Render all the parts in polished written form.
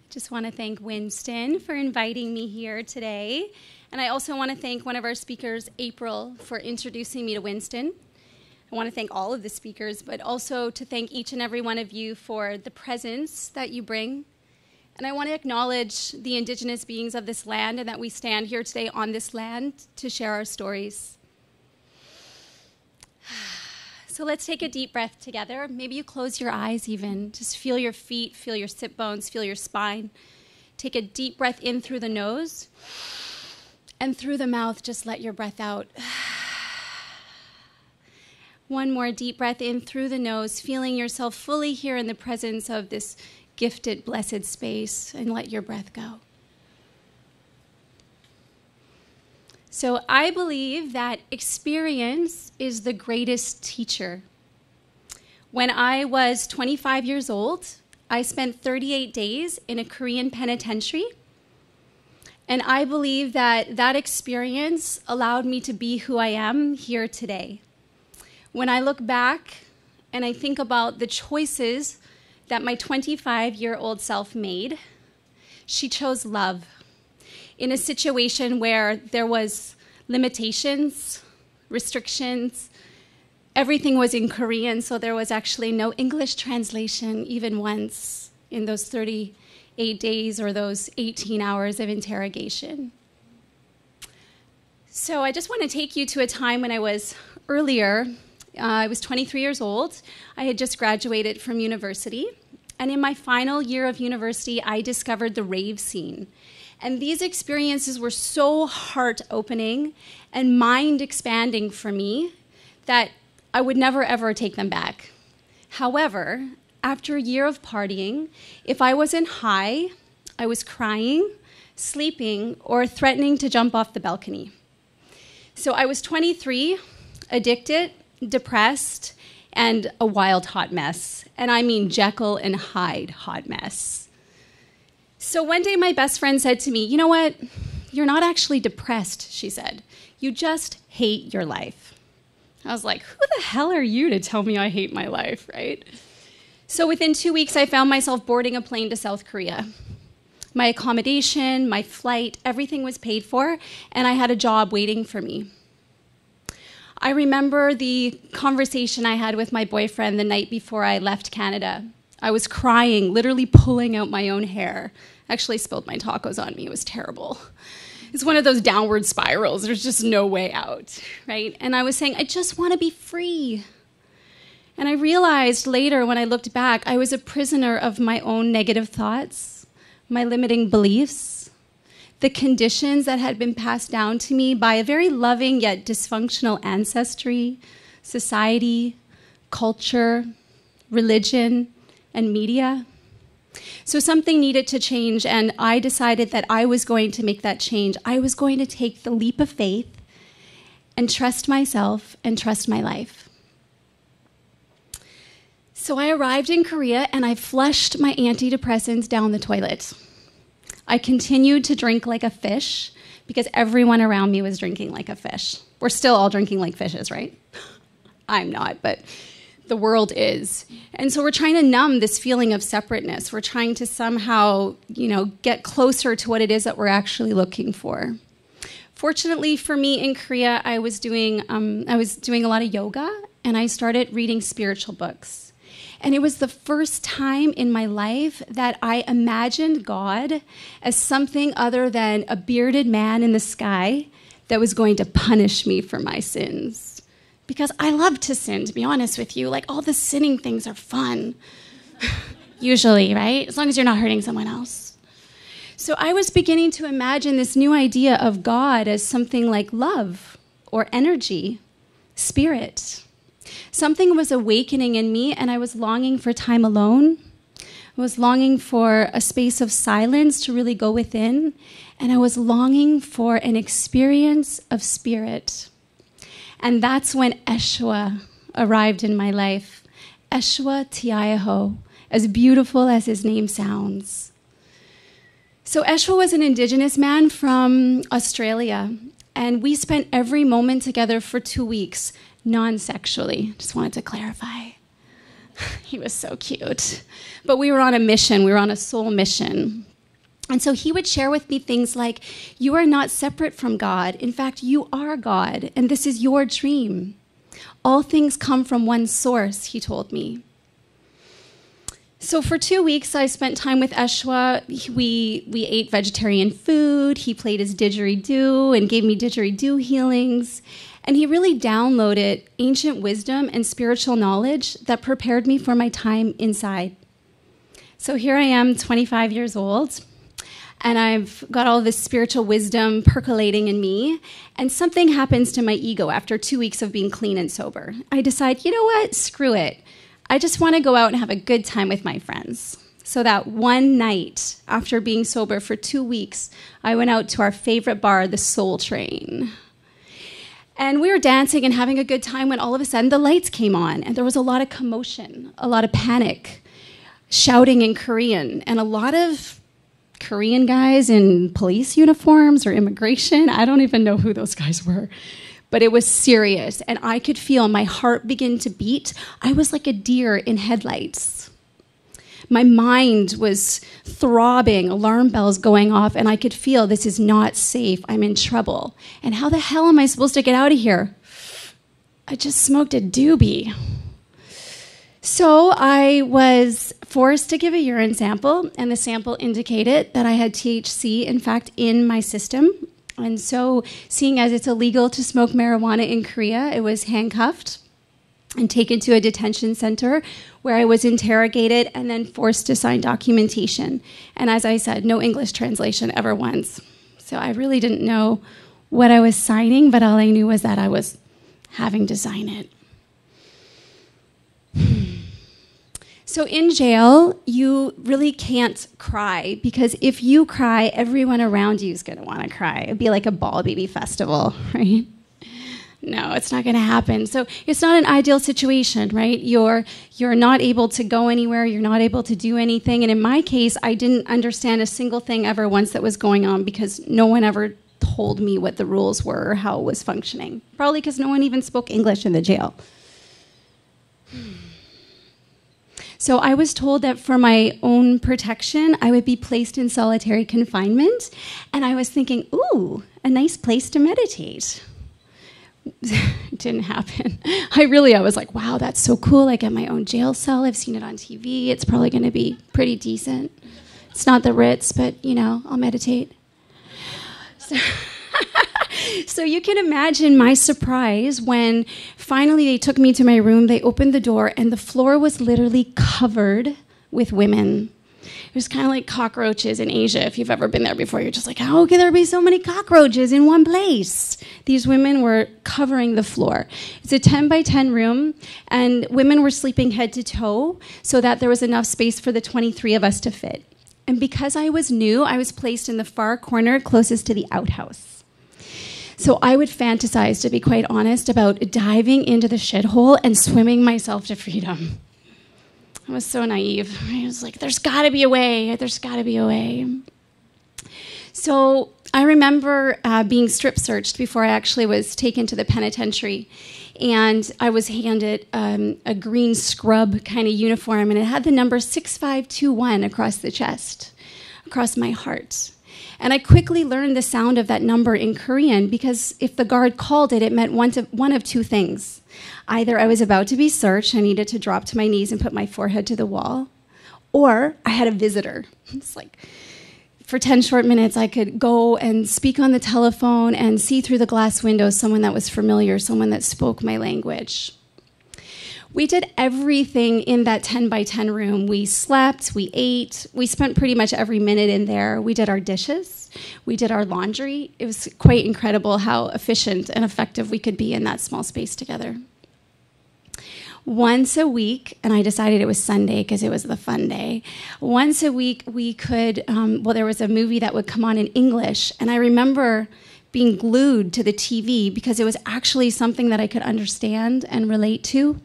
Just want to thank Winston for inviting me here today. And I also want to thank one of our speakers, April, for introducing me to Winston. I want to thank all of the speakers, but also to thank each and every one of you for the presence that you bring. And I want to acknowledge the indigenous beings of this land and that we stand here today on this land to share our stories. So let's take a deep breath together. Maybe you close your eyes even. Just feel your feet, feel your sit bones, feel your spine. Take a deep breath in through the nose. And through the mouth, just let your breath out. One more deep breath in through the nose, feeling yourself fully here in the presence of this gifted, blessed space, and let your breath go. So I believe that experience is the greatest teacher. When I was 25 years old, I spent 38 days in a Korean penitentiary. And I believe that that experience allowed me to be who I am here today. When I look back and I think about the choices that my 25-year-old self made, she chose love. In a situation where there was limitations, restrictions, everything was in Korean, so there was actually no English translation even once in those 38 days or those 18 hours of interrogation. So I just want to take you to a time when I was earlier. I was 23 years old. I had just graduated from university. And in my final year of university, I discovered the rave scene. And these experiences were so heart-opening and mind-expanding for me that I would never, ever take them back. However, after a year of partying, if I wasn't high, I was crying, sleeping, or threatening to jump off the balcony. So I was 23, addicted, depressed, and a wild hot mess. And I mean Jekyll and Hyde hot mess. So one day my best friend said to me, "You know what? You're not actually depressed," she said. "You just hate your life." I was like, who the hell are you to tell me I hate my life, right? So within 2 weeks, I found myself boarding a plane to South Korea. My accommodation, my flight, everything was paid for, and I had a job waiting for me. I remember the conversation I had with my boyfriend the night before I left Canada. I was crying, literally pulling out my own hair. Actually spilled my tacos on me. It was terrible. It's one of those downward spirals. There's just no way out, right? And I was saying, I just want to be free. And I realized later when I looked back, I was a prisoner of my own negative thoughts, my limiting beliefs, the conditions that had been passed down to me by a very loving yet dysfunctional ancestry, society, culture, religion, and media. So something needed to change, and I decided that I was going to make that change. I was going to take the leap of faith and trust myself and trust my life. So I arrived in Korea, and I flushed my antidepressants down the toilet. I continued to drink like a fish because everyone around me was drinking like a fish. We're still all drinking like fishes, right? I'm not, but the world is. And so we're trying to numb this feeling of separateness. We're trying to somehow, get closer to what it is that we're actually looking for. Fortunately for me in Korea, I was doing a lot of yoga, and I started reading spiritual books. And it was the first time in my life that I imagined God as something other than a bearded man in the sky that was going to punish me for my sins. Because I love to sin, to be honest with you. Like, all the sinning things are fun. Usually, right? As long as you're not hurting someone else. So I was beginning to imagine this new idea of God as something like love or energy, spirit. Something was awakening in me, and I was longing for time alone. I was longing for a space of silence to really go within, and I was longing for an experience of spirit. And that's when Eshwa arrived in my life. Eshwa Tiaiho, as beautiful as his name sounds. So Eshwa was an indigenous man from Australia. And we spent every moment together for 2 weeks, non-sexually. Just wanted to clarify. He was so cute. But we were on a mission. We were on a soul mission. And so he would share with me things like, you are not separate from God. In fact, you are God, and this is your dream. All things come from one source, he told me. So for 2 weeks, I spent time with Eshwa. We ate vegetarian food. He played his didgeridoo and gave me didgeridoo healings. And he really downloaded ancient wisdom and spiritual knowledge that prepared me for my time inside. So here I am, 25 years old, and I've got all this spiritual wisdom percolating in me, and something happens to my ego after 2 weeks of being clean and sober. I decide, you know what, screw it. I just want to go out and have a good time with my friends. So that one night, after being sober for 2 weeks, I went out to our favorite bar, the Soul Train. And we were dancing and having a good time when all of a sudden the lights came on, and there was a lot of commotion, a lot of panic, shouting in Korean, and a lot of Korean guys in police uniforms or immigration. I don't even know who those guys were. But it was serious, and I could feel my heart begin to beat. I was like a deer in headlights. My mind was throbbing, alarm bells going off, and I could feel this is not safe. I'm in trouble. And how the hell am I supposed to get out of here? I just smoked a doobie. So I was forced to give a urine sample, and the sample indicated that I had THC, in fact, in my system. And so, seeing as it's illegal to smoke marijuana in Korea, I was handcuffed and taken to a detention center where I was interrogated and then forced to sign documentation. And as I said, no English translation ever once. So I really didn't know what I was signing, but all I knew was that I was having to sign it. So in jail, you really can't cry, because if you cry, everyone around you is going to want to cry. It'd be like a ball baby festival, right? No, it's not going to happen. So it's not an ideal situation, right? You're not able to go anywhere. You're not able to do anything. And in my case, I didn't understand a single thing ever once that was going on, because no one ever told me what the rules were or how it was functioning. Probably because no one even spoke English in the jail. So I was told that for my own protection, I would be placed in solitary confinement. And I was thinking, ooh, a nice place to meditate. It didn't happen. I was like, wow, that's so cool. I get my own jail cell. I've seen it on TV. It's probably going to be pretty decent. It's not the Ritz, but, I'll meditate. So you can imagine my surprise when finally they took me to my room, they opened the door, and the floor was literally covered with women. It was kind of like cockroaches in Asia. If you've ever been there before, you're just like, how can there be so many cockroaches in one place? These women were covering the floor. It's a 10 by 10 room, and women were sleeping head to toe so that there was enough space for the 23 of us to fit. And because I was new, I was placed in the far corner closest to the outhouse. So I would fantasize, to be quite honest, about diving into the shithole and swimming myself to freedom. I was so naive. I was like, there's got to be a way. There's got to be a way. So I remember being strip searched before I actually was taken to the penitentiary. And I was handed a green scrub kind of uniform, and it had the number 6521 across the chest, across my heart. And I quickly learned the sound of that number in Korean, because if the guard called it, it meant one of two things. Either I was about to be searched, I needed to drop to my knees and put my forehead to the wall, or I had a visitor. It's like, for 10 short minutes, I could go and speak on the telephone and see through the glass window someone that was familiar, someone that spoke my language. We did everything in that 10 by 10 room. We slept, we ate, we spent pretty much every minute in there. We did our dishes, we did our laundry. It was quite incredible how efficient and effective we could be in that small space together. Once a week, and I decided it was Sunday because it was the fun day, once a week we could, there was a movie that would come on in English, and I remember being glued to the TV because it was actually something that I could understand and relate to.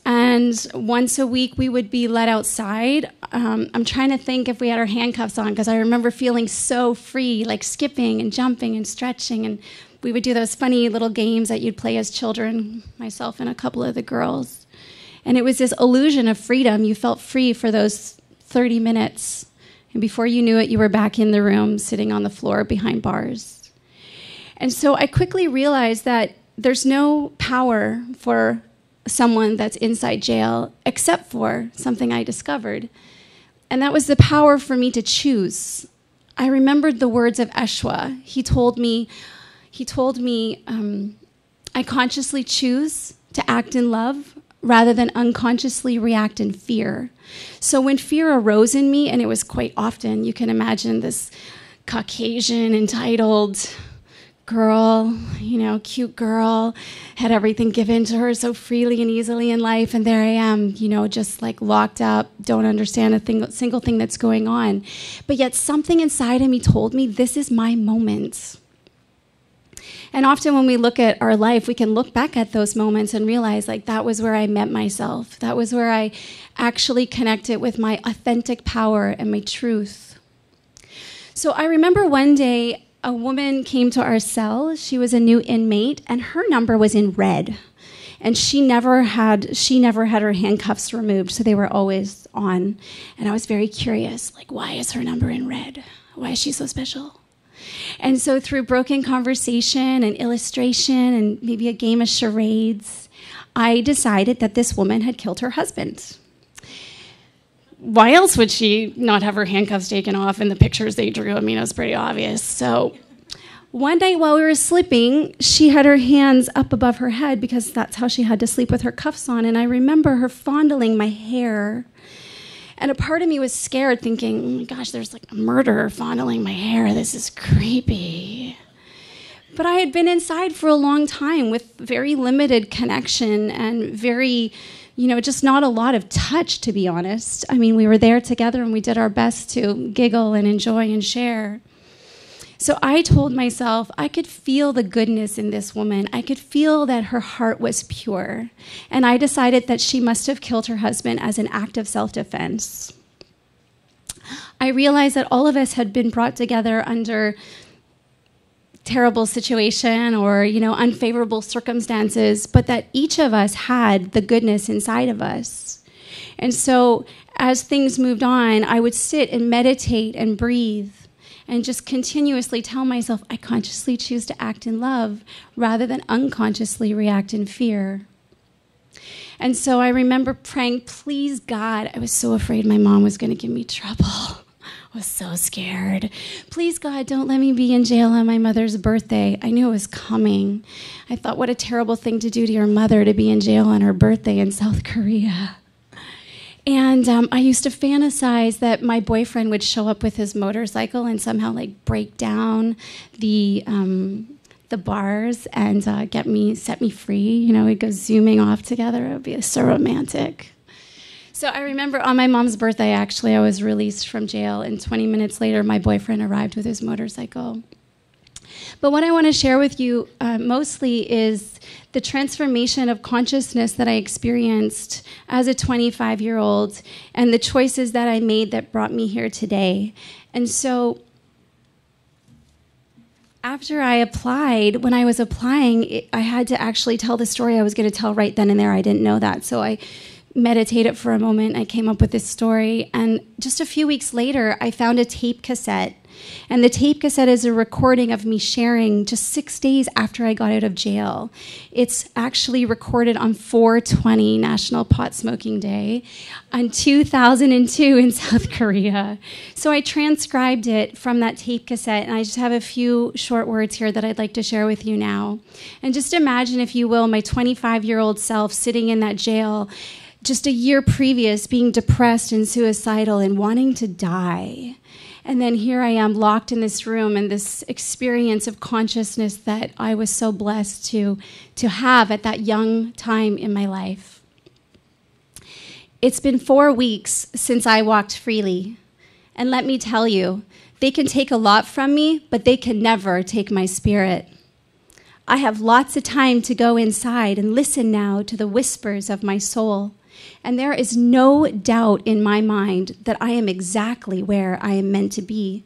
And And once a week, we would be let outside. I'm trying to think if we had our handcuffs on, because I remember feeling so free, like skipping and jumping and stretching. And we would do those funny little games that you'd play as children, myself and a couple of the girls. And it was this illusion of freedom. You felt free for those 30 minutes. And before you knew it, you were back in the room, sitting on the floor behind bars. And so I quickly realized that there's no power for someone that's inside jail except for something I discovered. And that was the power for me to choose. I remembered the words of Eshwa. He told me, I consciously choose to act in love rather than unconsciously react in fear. So when fear arose in me, and it was quite often, you can imagine this Caucasian, entitled girl, cute girl, had everything given to her so freely and easily in life, and there I am, just like locked up, don't understand a single thing that's going on. But yet something inside of me told me, this is my moment. And often when we look at our life, we can look back at those moments and realize, like, that was where I met myself. That was where I actually connected with my authentic power and my truth. So I remember one day a woman came to our cell. She was a new inmate, and her number was in red. And she never had her handcuffs removed, so they were always on. And I was very curious, like, why is her number in red? Why is she so special? And so through broken conversation and illustration and maybe a game of charades, I decided that this woman had killed her husband. Why else would she not have her handcuffs taken off in the pictures they drew? I mean, it was pretty obvious. So one night while we were sleeping, she had her hands up above her head because that's how she had to sleep with her cuffs on. And I remember her fondling my hair. And a part of me was scared, thinking, oh my gosh, there's like a murderer fondling my hair. This is creepy. But I had been inside for a long time with very limited connection and very, just not a lot of touch, to be honest. I mean, we were there together and we did our best to giggle and enjoy and share. So I told myself I could feel the goodness in this woman. I could feel that her heart was pure. And I decided that she must have killed her husband as an act of self-defense. I realized that all of us had been brought together under terrible situation or, unfavorable circumstances, but that each of us had the goodness inside of us. And so as things moved on, I would sit and meditate and breathe and just continuously tell myself, I consciously choose to act in love rather than unconsciously react in fear. And so I remember praying, please, God, I was so afraid my mom was going to give me trouble. I was so scared. Please, God, don't let me be in jail on my mother's birthday. I knew it was coming. I thought, what a terrible thing to do to your mother, to be in jail on her birthday in South Korea. And I used to fantasize that my boyfriend would show up with his motorcycle and somehow like break down the bars and set me free. We'd go zooming off together. It would be so romantic. So I remember on my mom's birthday, actually, I was released from jail, and 20 minutes later, my boyfriend arrived with his motorcycle. But what I want to share with you mostly is the transformation of consciousness that I experienced as a 25-year-old and the choices that I made that brought me here today. And so after I applied, when I was applying, I had to actually tell the story I was going to tell right then and there. I didn't know that. So I meditated for a moment. I came up with this story. And just a few weeks later, I found a tape cassette. And the tape cassette is a recording of me sharing just 6 days after I got out of jail. It's actually recorded on 4/20, National Pot Smoking Day, on 2002 in South Korea. So I transcribed it from that tape cassette, and I just have a few short words here that I'd like to share with you now. And just imagine, if you will, my 25-year-old self sitting in that jail just a year previous, being depressed and suicidal and wanting to die. And then here I am locked in this room and this experience of consciousness that I was so blessed to have at that young time in my life. It's been 4 weeks since I walked freely. And let me tell you, they can take a lot from me, but they can never take my spirit. I have lots of time to go inside and listen now to the whispers of my soul. and there is no doubt in my mind that I am exactly where I am meant to be.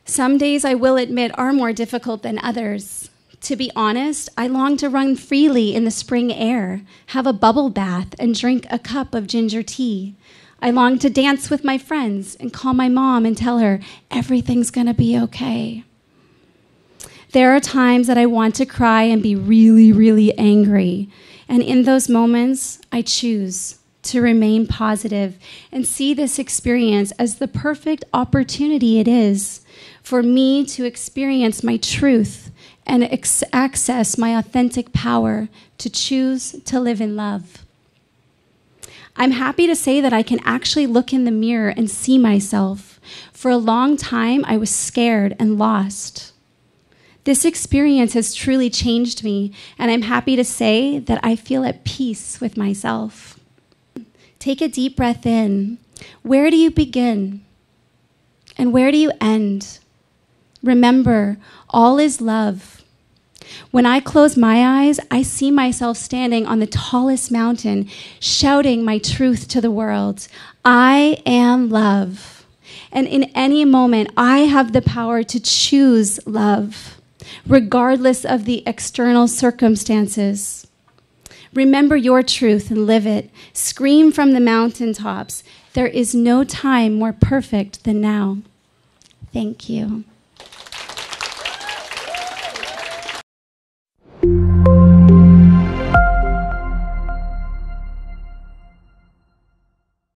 Some days, I will admit, are more difficult than others. To be honest, I long to run freely in the spring air, have a bubble bath, and drink a cup of ginger tea. I long to dance with my friends and call my mom and tell her everything's going to be okay. There are times that I want to cry and be really, really angry. And in those moments, I choose to remain positive and see this experience as the perfect opportunity it is for me to experience my truth and access my authentic power to choose to live in love. I'm happy to say that I can actually look in the mirror and see myself. For a long time, I was scared and lost. This experience has truly changed me, and I'm happy to say that I feel at peace with myself. Take a deep breath in. Where do you begin? And where do you end? Remember, all is love. When I close my eyes, I see myself standing on the tallest mountain, shouting my truth to the world. I am love. And in any moment, I have the power to choose love, regardless of the external circumstances. Remember your truth and live it. Scream from the mountaintops. There is no time more perfect than now. Thank you.